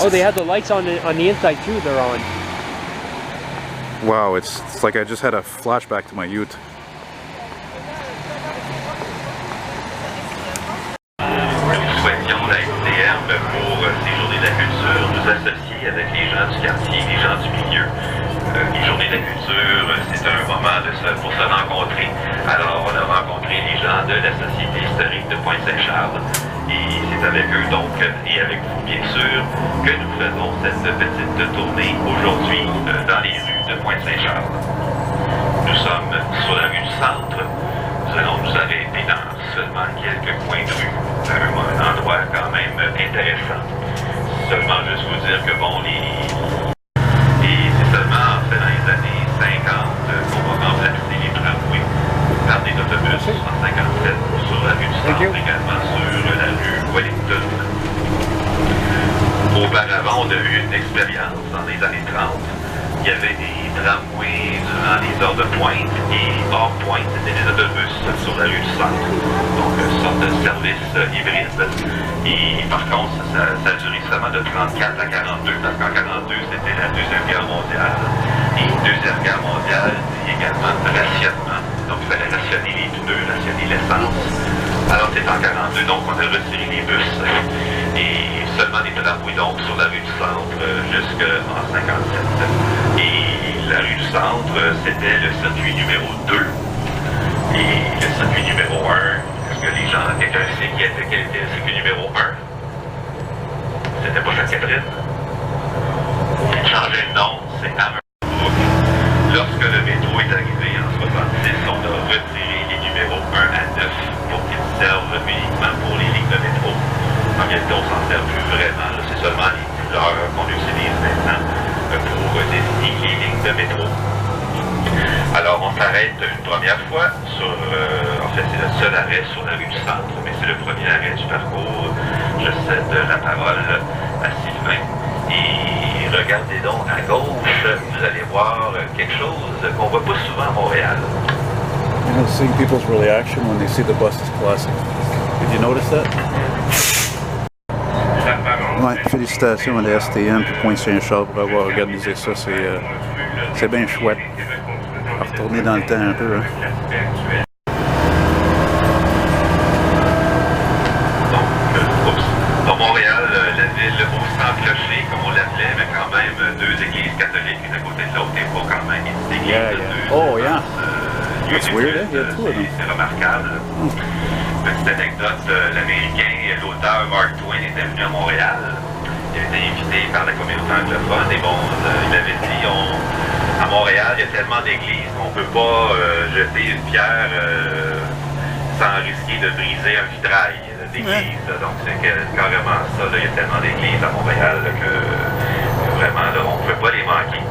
Oh, they have the lights on the inside too. They're on. Wow, it's like I just had a flashback to my youth. Nous souhaitions la STM pour ces journées de la culture nous associer avec les gens du quartier, les gens du milieu. Les journées de la culture, c'est un moment pour se rencontrer. Alors, on a rencontré les gens de la Société historique de Pointe-Saint-Charles. Et c'est avec eux donc, et avec vous bien sûr, que nous faisons cette petite tournée aujourd'hui dans les rues de Pointe-Saint-Charles. Nous sommes sur la rue du Centre. Nous allons nous arrêter dans seulement quelques coins de rue, un endroit quand même intéressant. Seulement juste vous dire que bon, c'est seulement en fait dans les années 50 qu'on va remplacer les tramways par des autobus en 57 sur la rue du Centre, également sur la rue Wellington. Auparavant, on a eu une expérience dans les années 30. Il y avait des tramways durant les heures de pointe et hors pointe, c'était des autobus sur la rue du Centre. Donc, une sorte de service hybride. Et par contre, ça a duré seulement de 34 à 42, parce qu'en 42, c'était la Deuxième Guerre mondiale. Et Deuxième Guerre mondiale, dit également rationnement. Donc, il fallait rationner les pneus, rationner l'essence. Alors, c'est en 42, donc on a retiré les bus. Et seulement des tramways donc sur la rue du Centre jusqu'en 57. Et la rue du Centre, c'était le circuit numéro 2. Et le circuit numéro 1, est-ce que les gens, quelqu'un sait quel était le circuit numéro 1? C'était pas Sainte-Catherine. Il a changé de nom, c'est Hammerbrook. Lorsque le métro est arrivé en 66, on a retiré les numéros 1 à 9 pour qu'ils servent uniquement pour les lignes de métro. En réalité, on s'en sert plus vraiment. C'est seulement les couleurs qu'on utilise maintenant pour désigner les lignes de métro. Alors, on s'arrête une première fois sur... en fait, c'est le seul arrêt sur la rue du Centre, mais c'est le premier arrêt du parcours. Je cède la parole à Sylvain. Et regardez donc à gauche, vous allez voir quelque chose qu'on voit pas souvent à Montréal. You know, seeing people's reaction when they see the bus is classic. Did you notice that? Ouais, félicitations à la STM et Pointe-Saint-Charles pour avoir organisé ça. C'est bien chouette. À retourner dans le temps un peu. Hein. Dans Montréal, la ville au sans clocher, comme on l'appelait, mais quand même deux églises catholiques, une à côté de l'autre, et pas quand même une église de deux. Oh, yeah. That's weird, eh? Yeah, two of them. C'est remarquable. Petite anecdote, l'Américain, l'auteur Mark Twain était venu à Montréal. Il a été invité par la communauté anglophone et bon, il avait dit, à Montréal, il y a tellement d'églises qu'on ne peut pas jeter une pierre sans risquer de briser un vitrail d'église. Donc c'est carrément ça, là, il y a tellement d'églises à Montréal que vraiment, là, on ne peut pas les manquer.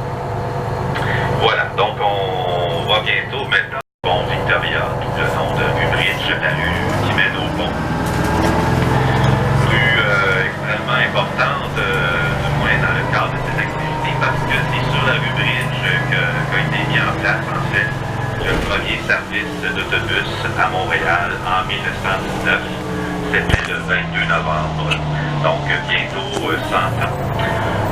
Voilà, donc on va bientôt maintenant. Pont Victoria, tout le nom de rue Bridge, la rue qui mène au pont. Rue extrêmement importante, du moins dans le cadre de cette activité, parce que c'est sur la rue Bridge qu'a été mis en place, en fait, le premier service d'autobus à Montréal en 1919. C'était le 22 novembre, donc bientôt 100 ans.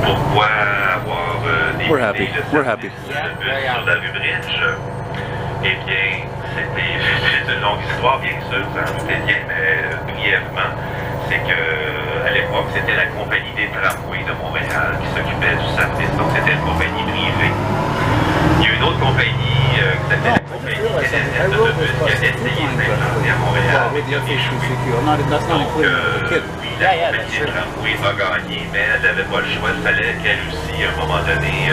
Pourquoi avoir débuté le service d'autobus sur la rue Bridge? Eh bien, c'est une longue histoire, bien sûr, vous en doutez bien, mais brièvement, c'est que à l'époque, c'était la compagnie des tramways de Montréal qui s'occupait du service, donc c'était une compagnie privée. Il y a une autre compagnie qui s'appelait la compagnie canadienne d'autobus qui a essayé de s'implanter à Montréal, mais qui a échoué. Donc, oui, la compagnie des tramways a gagné, mais elle n'avait pas le choix, il fallait qu'elle aussi, à un moment donné,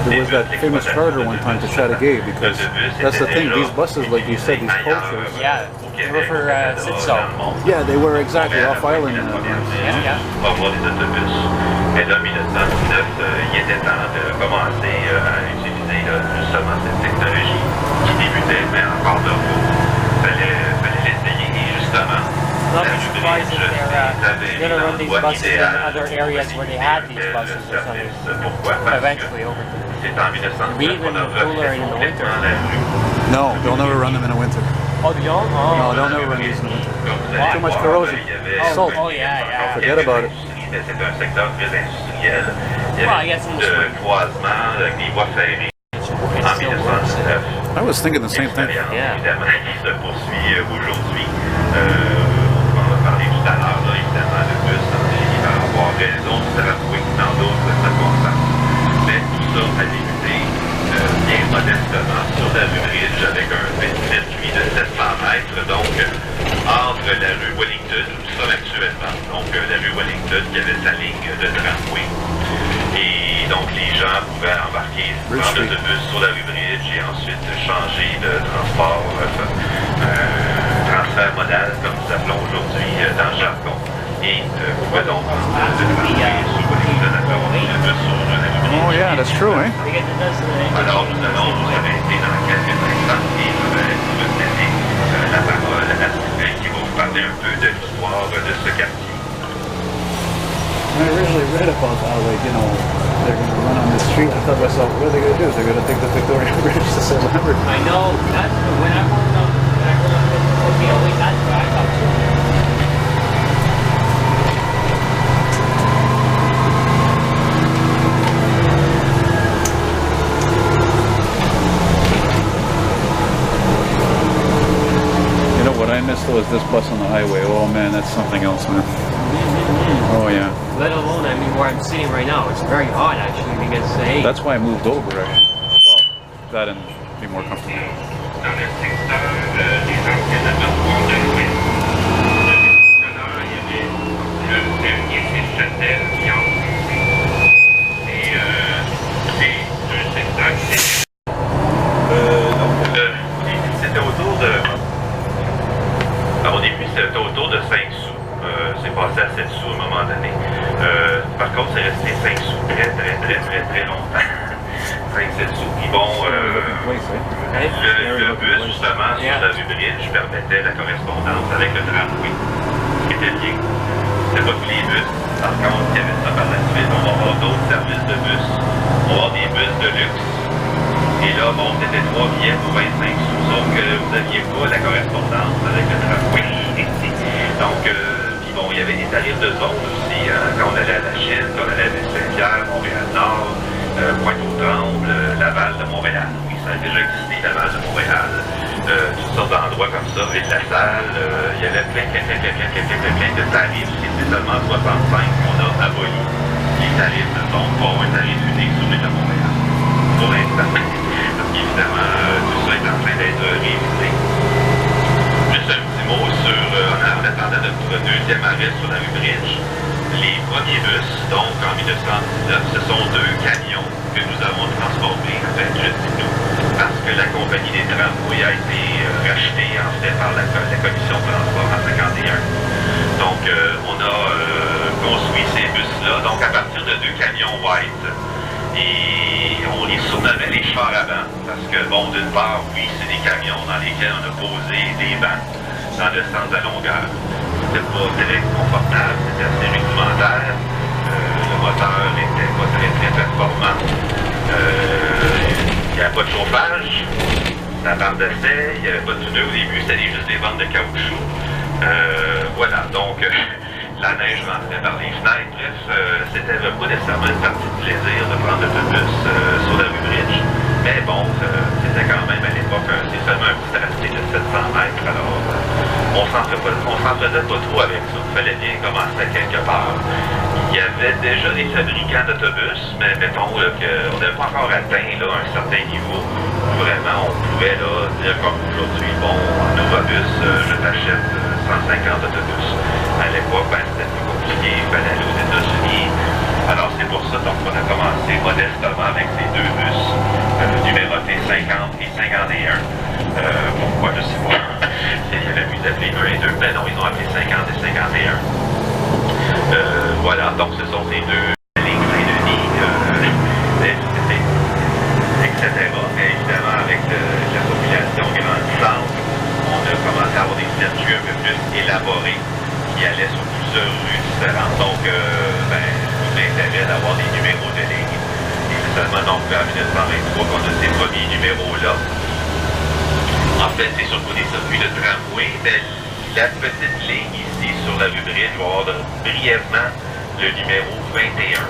there was that famous Carter one time to Chateauguay because that's the thing, these buses, like you said, these coaches. Yeah, they were for Sitso. Yeah, they were exactly off-island. Yeah. On va voir des autobus. Et là, en 1919, il était temps de commencer à utiliser justement cette technologie qui débutait, mais encore là, il fallait l'essayer. Et justement, Not surprised if they're going to run these buses in other areas where they had these buses or something. Pourquoi? Parce Eventually, over time. c'est en 1919 qu'on a refait complètement la rue. No, they'll never run them in the winter. Oh, they don't? Oh. No, they'll never run these in the winter. Comme vous allez Too much voir, corrosion. il y avait Oh, yeah. Forget about it. une mais c'est un secteur très industriel. Il y Well, I avait guess in the de spring. croisement avec des voies ferrées It en still works. 1919. I was thinking the same thing. Yeah. Évidemment, qui se poursuit aujourd'hui. On va parler tout à l'heure, là, évidemment, le bus, il va avoir raison de tramway dans d'autres circonstances. Mais tout ça a débuté bien modestement sur la rue Bridge avec un circuit de 700 mètres, donc entre la rue Wellington, où nous sommes actuellement, donc la rue Wellington qui avait sa ligne de tramway. Et donc les gens pouvaient embarquer dans l'autobus sur la rue Bridge et ensuite changer de transport, transfert modal, comme nous appelons aujourd'hui dans le jargon. Et pouvaient donc prendre le tramway sur Wellington à travers le bus sur la rue Bridge. Oh yeah, that's true, eh? Because it does Alors nous allons vous arrêter dans quelques instants et je vais vous donner la parole à Sylvain qui va vous parler un peu de l'histoire de ce quartier. When I originally read about how, like, you know, they're going to run on the street, I thought to myself, what are they going to do? They're going to take the Victoria Bridge to St. Lambert. I know. That's when I heard of the always that's what I thought too. You know what I missed though is this bus on the highway. Oh man, that's something else, man. Oh yeah. Let alone, I mean, where I'm sitting right now, it's very hot actually because hey. That's why I moved over, actually. Well, that and be more comfortable. Dans le secteur des anciennes abattoirs de l'Ouest, il y avait le dernier Neuchâtel qui en et c'est un secteur qui c'était autour de... Au début, c'était autour de 5 sous. C'est passé à 7 sous à un moment donné. Par contre, c'est resté 5 sous très longtemps. 5-7 sous. Puis bon, le bus, justement, sur la rue Bridge, permettait la correspondance avec le tramway, qui était bien. C'était pas tous les bus. Par contre, il y avait ça par la suite. On va avoir d'autres services de bus. On va avoir des bus de luxe. Et là, bon, c'était 3 billets pour 25 sous, sauf que vous n'aviez pas la correspondance avec le tramway. Donc, puis bon, il y avait des tarifs de zone aussi, hein, quand on allait à la Chine, quand on allait à Saint-Pierre, Montréal-Nord, Pointe-aux-Trembles, Laval de Montréal. Oui, ça a déjà existé, Laval de Montréal. Toutes sortes d'endroits comme ça, Ville-la-Salle, il y avait plein de tarifs. C'est seulement 65 qu'on a aboli les tarifs de zone pour un tarif unique sur l'île de Montréal. Pour l'instant. Parce qu'évidemment, tout ça est en train d'être révisé. Juste un petit mot sur, en attendant notre deuxième arrêt sur la rue Bridge, les premiers bus, donc en 1919, ce sont 2 camions que nous avons transformés, en fait, je dis nous, parce que la compagnie des tramways a été rachetée, en fait, par la commission de transport en 1951. Donc, on a construit ces bus-là, donc à partir de 2 camions White, et on les surnommait les chars à bancs, parce que, bon, d'une part, oui, c'est des camions dans lesquels on a posé des bancs dans le sens de la longueur. C'était pas très confortable, c'était assez rudimentaire. Le moteur n'était pas très performant. Il n'y avait pas de chauffage, ça bardait, il n'y avait pas de pneus au début, c'était juste des bandes de caoutchouc. Voilà, donc la neige rentrait par les fenêtres, bref, c'était pas nécessairement une partie de plaisir de prendre l'autobus sur la rue Bridge. Mais bon, c'était quand même à l'époque, c'est seulement un petit tracé de 700 mètres, alors on s'en faisait pas trop avec ça. Il fallait bien commencer à quelque part. Il y avait déjà des fabricants d'autobus, mais mettons qu'on n'avait pas encore atteint là, un certain niveau où vraiment on pouvait là, dire comme aujourd'hui, bon, en Novabus, je t'achète 150 autobus. À l'époque, ben, c'était plus compliqué, il fallait aller aux États-Unis. Alors c'est pour ça donc on a commencé modestement avec ces 2 bus, numérotés 50 et 51. Pourquoi, je sais pas. Il y avait pu d'appeler 1 et 2, ben non, ils ont appelé 50 et 51. Voilà, donc ce sont ces 2 lignes Saint-Denis, etc. Mais évidemment, avec la population grandissante, on a commencé à avoir des circuits un peu plus élaborés qui allaient sur plusieurs rues différentes. Donc, tout l'intérêt d'avoir des numéros de ligne. Et c'est seulement donc en 1923 qu'on a ces premiers numéros-là. En fait, c'est surtout des circuits de tramway, mais la petite ligne ici sur la rue Bridge, je vais avoir brièvement le numéro 21.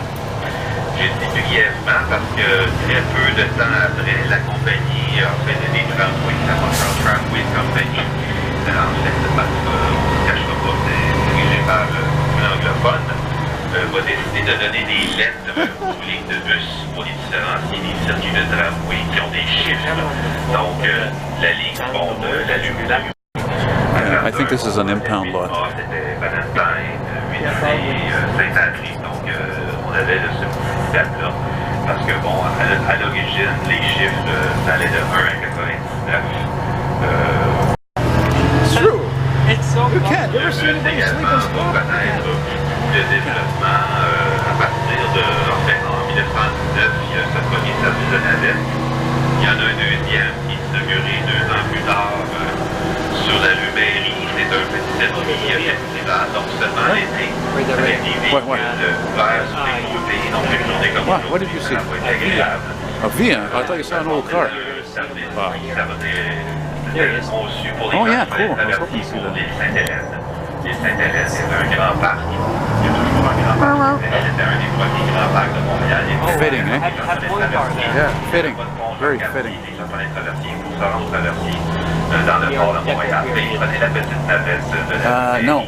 Je dis brièvement parce que très peu de temps après, la compagnie a fait des tramways, la Montreal Tramway Company. En fait, parce qu'on ne se cachera pas, c'est dirigé par un anglophone, va décider de donner des lettres aux lignes de bus pour les différencier des circuits de tramway qui ont des chiffres. Donc, la ligne de la lumière. Yeah, I think this is an impound lot. C'était Valentine, Saint-Henri, donc on avait ce petit stade-là. Parce que bon, à l'origine, les chiffres, ça allait de 1 à 99. It's true. It's so You fun. can't. You ever see anybody sleep in school? Connaître le développement à partir de, en fait, en 1919, il y a ce premier service de navette. Il y en a un deuxième qui est inauguré 2 ans plus tard sur la rue Mairie. C'est un petit service festival, donc seulement l'été, avec des véhicules verts sur les côtés, donc une journée comme What did you see? agréable. A Via? I thought you saw an old car. Wow. Conçu pour les Oh, yeah, gens cool. I was traversés hoping to see pour that. l'île Sainte-Hélène. L'île Sainte-Hélène, c'est un grand parc. Il y a toujours un grand parc. C'était un des premiers grands parcs de Montréal. Fitting, eh? Have one car there. Yeah, fitting. Very fitting. Les gens prenaient le traversier pour se rendre au traversier dans le port de Montréal. Et ils prenaient la petite navette de la No.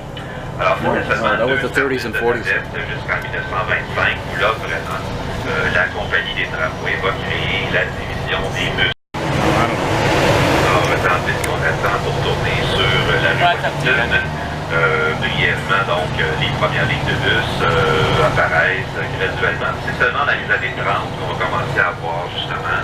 Alors, c'était seulement that was the 30s and 40s. jusqu'en 1925, où là, vraiment, la compagnie des tramways va créer la division des bus. Alors, tandis qu'on attend pour tourner sur la rue Washington, brièvement, donc, les premières lignes de bus apparaissent graduellement. C'est seulement dans les années 30 qu'on va commencer à voir, justement,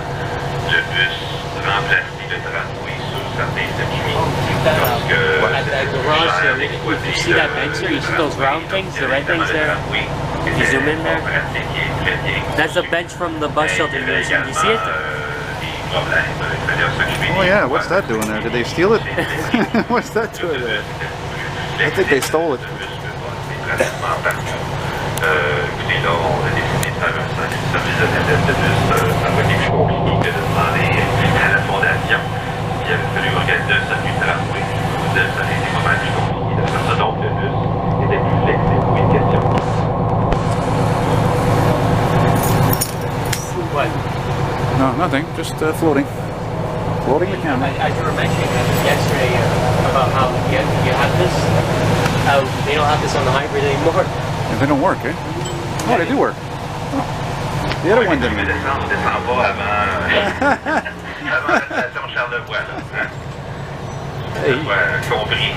le bus remplacer le tramway sur certains circuits. Parce que At the garage there, if you see that bench there, you see those round things, the red things there? If you zoom in there, that's a bench from the bus shelter. Do you see it? Oh yeah, what's that doing there? Did they steal it? What's that doing there? I think they stole it. Écoutez, là, on a décidé de faire un service de navette de bus. Ça va être plus compliqué que de demander à la fondation. Il avait fallu organiser un circuit de tramway. Ça a été pas mal plus compliqué de faire ça. Donc, le bus était plus flexible. Oui, question. What? No, nothing. Just floating. Floating the camera. I you were mentioning yesterday about how you have this, how they don't have this on the hybrid anymore. And they don't work, eh? Oh, they do work. Oh. The other one Mais didn't. on descend pas avant la station Charlevoix, là. Hey. Compris.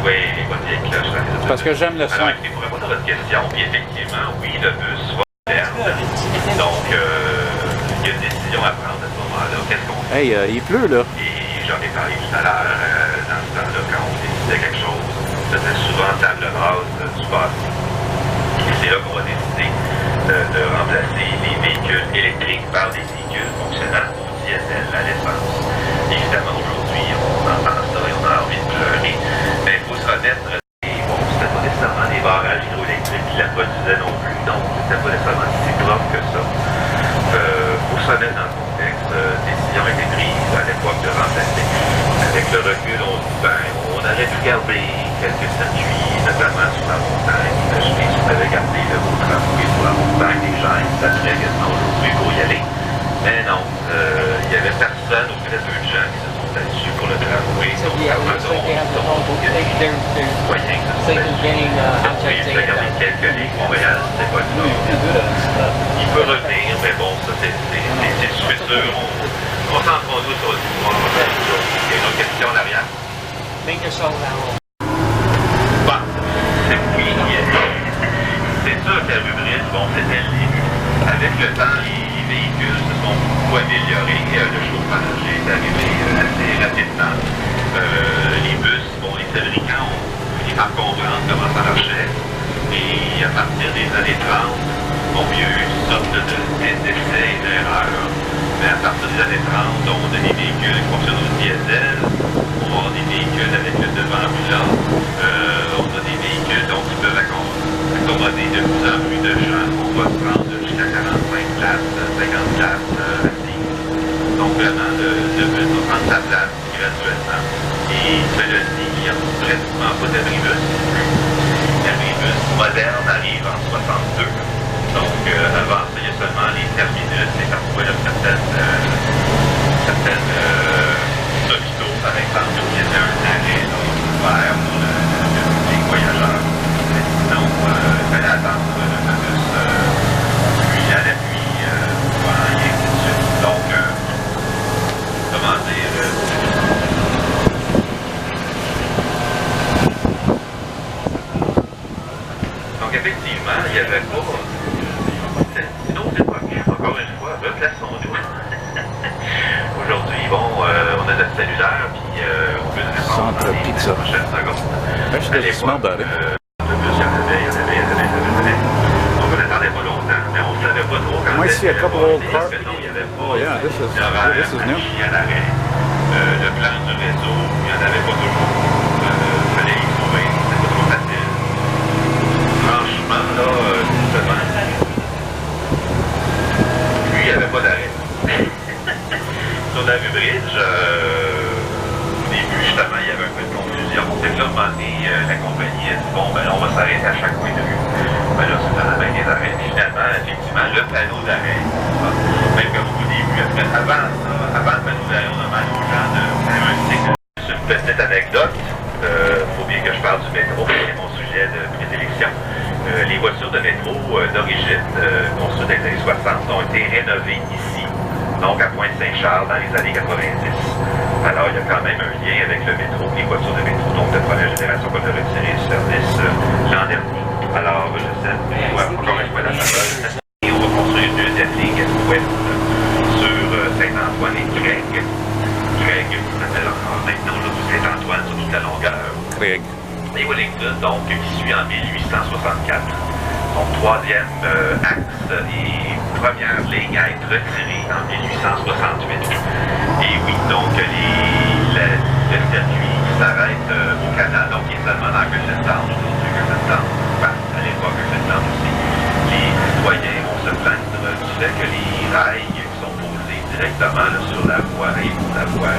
Oui, votre vieille cloche. Parce que j'aime le son. Alors, écoutez, pour répondre à votre question, puis effectivement, oui, le bus va perdre. Donc, il y a une décision à prendre à ce moment-là. Qu'est-ce qu'on fait? Hey, il pleut là. Et j'en ai parlé tout à l'heure, dans ce temps-là, quand on décidait quelque chose, c'était souvent table rase du passé. Et c'est là qu'on va décider de remplacer les véhicules électriques par des véhicules fonctionnant au diesel, à l'essence. Évidemment, aujourd'hui, on entend ça et on a envie de pleurer, mais il faut se remettre. Bon, c'était pas nécessairement des barrages hydroélectriques qui la produisaient non plus, donc c'était pas nécessairement si propre que ça. Pour se remettre dans le contexte, décision a été prise à l'époque de remplacer. Avec le recul, on dit, ben, on aurait pu garder quelques circuits, notamment sur la montagne. Imaginez si on avait gardé le beau tramway sur la montagne des Gênes, ça serait quasiment aujourd'hui pour y aller. Mais non, il n'y avait personne, ou très peu de gens qui se sont battus pour le tramway. So yeah, it looks like they have the whole, they're it's like they're getting Oui, il a gardé quelques lignes. Montréal, c'est pas ça. Il peut revenir, mais bon, ça c'est du futur. On s'en prend doute sur l'histoire. Il y a une autre question en arrière. make your soul now. Bah, c'est oui. C'est sûr que la rubrique, bon, c'était le début. Avec le temps, les véhicules se sont beaucoup améliorés. Le chauffage est arrivé assez rapidement. Les bus, bon, les fabricants ont fini par comprendre comment ça marchait. Et à partir des années 30, bon, il y a eu une sorte d'essai et d'erreur. Mais à partir des années 30, on a des véhicules qui fonctionnent au diesel. On a des véhicules avec le devant plat. On a des véhicules donc, qui peuvent accommoder de plus en plus de gens. On va se prendre jusqu'à 45 places, 50 places assises. Donc vraiment, le bus va prendre sa place graduellement. Et cela dit, il n'y a pratiquement pas d'abribus. L'abribus moderne à Donc, avant ça, il y a seulement les terminus et parfois il y a certaines hôpitaux, par exemple, où il y avait un arrêt ouvert pour les voyageurs. Mais sinon, il fallait attendre le bus pluie à la pluie, et ainsi de suite. Donc, comment dire, donc effectivement, il n'y avait pas... C'est une autre époque, encore une fois, replaçons-nous. Aujourd'hui, bon, on a notre cellulaire, puis on peut se répondre dans les prochaines secondes. Actually, doesn't smell bad, eh? Le bus, il y en avait. Donc on n'attendait pas longtemps, mais on ne savait pas trop quand Might see a couple old cars. parce que non, il n'y avait pas Oh, yeah, this is new. à l'arrêt. Le plan du réseau, il n'y en avait pas toujours. Il fallait y trouver, c'était pas trop facile. Franchement, là, justement, lui, il n'y avait pas d'arrêt. Sur la rue Bridge, au début, justement, il y avait un peu de confusion. C'est que là, à un moment donné, la compagnie a dit, bon, ben on va s'arrêter à chaque coin de rue. Ben là, c'est dans la main des arrêts. Puis finalement, effectivement, le panneau d'arrêt, même comme au début, avant le panneau d'arrêt, on a demandé aux gens de faire un signe. C'est une petite anecdote. Faut bien que je parle du métro, c'est mon sujet de prédilection. Les voitures de métro d'origine, construites dans les années 60, ont été rénovées ici, donc à Pointe-Saint-Charles dans les années 90. Alors, il y a quand même un lien avec le métro, les voitures de métro, donc de première génération qu'on a retiré du service l'an dernier. Alors, je sais, encore une fois la parole. Et on va construire une deuxième ligne ouest sur Saint-Antoine et Craig. Craig, on s'appelle encore maintenant aujourd'hui Saint-Antoine sur toute la longueur. Craig. Et Wellington, donc, qui suit en 1864. Donc, troisième axe et première ligne à être retirée en 1868. Et oui, donc, le circuit s'arrête au canal, donc il est seulement dans Griffintown, aujourd'hui Griffintown, à l'époque Griffintown aussi. Les citoyens vont se plaindre du fait que les rails qui sont posés directement là, sur la voie, et la voie,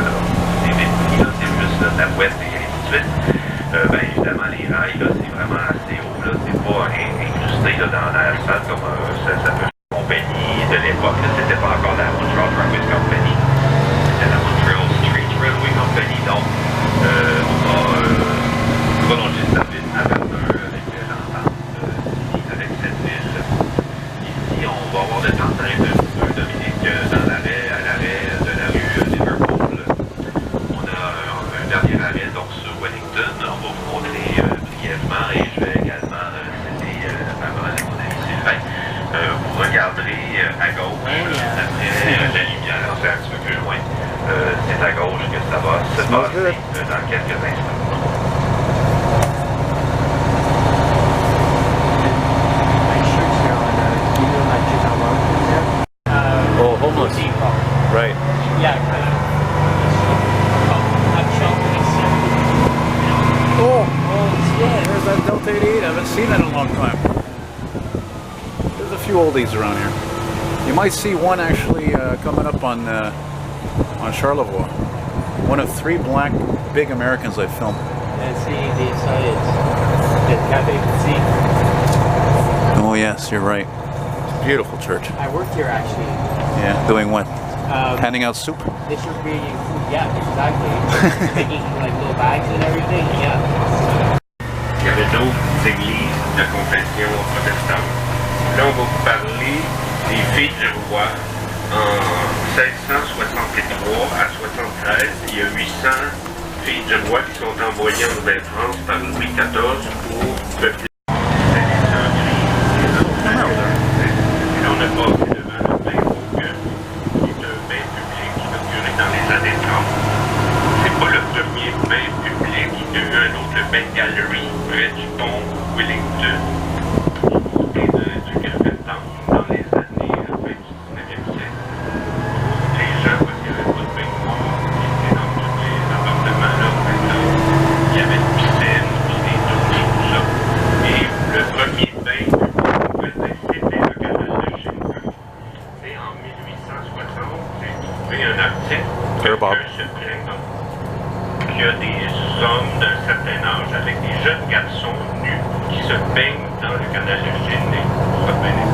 c'est métier, c'est juste là, la ouest et ainsi de suite. Ben évidemment, les rails, là, c'est vraiment assez haut, là, c'est pas incrusté là, dans l'asphalte comme ça peut être compagnie de l'époque, là, c'était pas encore la Montreal Railway Company, c'était la Montreal Street Railway Company, donc on va prolonger le service à vapeur avec l'entente avec cette ville. Ici, on va avoir de temps en temps un Dominique dans l'arrêt, à l'arrêt de la rue Liverpool. On a un dernier arrêt donc sur Wellington. On va vous montrer brièvement et je vais également citer la parole de mon ami Sylvain. Vous regarderez à gauche, après la lumière, c'est un petit peu plus loin. C'est à gauche que ça va se passer dans quelques instants. Oh, homeless. Right. Yeah. Oh, yeah, there's that Delta 88. I haven't seen that in a long time. There's a few oldies around here. You might see one actually coming up on Charlevoix. One of 3 black big Americans I filmed. And see the science. The cafe, see. Oh yes, you're right. It's a beautiful church. I worked here actually. Yeah, doing what? Handing out soup? Distributing food, yeah, exactly. Making like little bags and everything, yeah. Il y avait d'autres églises de confession protestante. Là, on va vous parler des filles du roi. En 1663 à 73, il y a 800 filles du roi qui sont envoyées en Nouvelle-France par Louis XIV pour peupler. Et là, on a passé devant le bain Fougue, qui est un bain public inauguré dans les années 30. C'est pas le premier bain public, il y a eu un autre, le bain Gallery, près du pont Wellington, et du Griffintown dans les années fin du 19e siècle. Les gens, parce qu'il n'y avait pas de bain noir qui était dans tous les appartements, là, il y avait une piscine, puis des douches, tout ça. Et le premier bain public, c'était le canal de Chine. Et en 1860, j'ai trouvé un article qui se plaint qu'il y a des hommes d'un certain âge avec des jeunes garçons nus qui se baignent dans le canal de Chine pour revenir.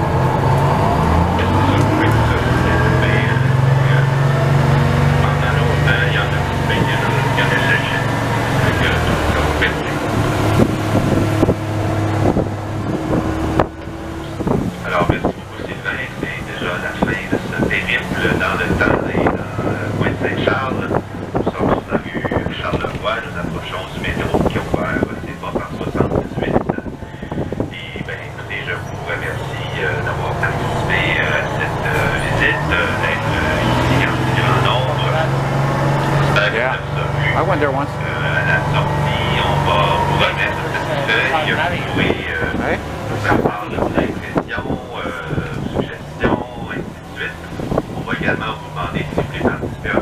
d'avoir participé à cette visite, d'être ici en si grand nombre. J'espère que Yeah. ça vous a plu. I went there once. À la sortie, on va vous remettre cette feuille, vous pouvez Hey? faire part de vos impressions, suggestions, ainsi de suite. On va également vous demander si vous voulez participer à un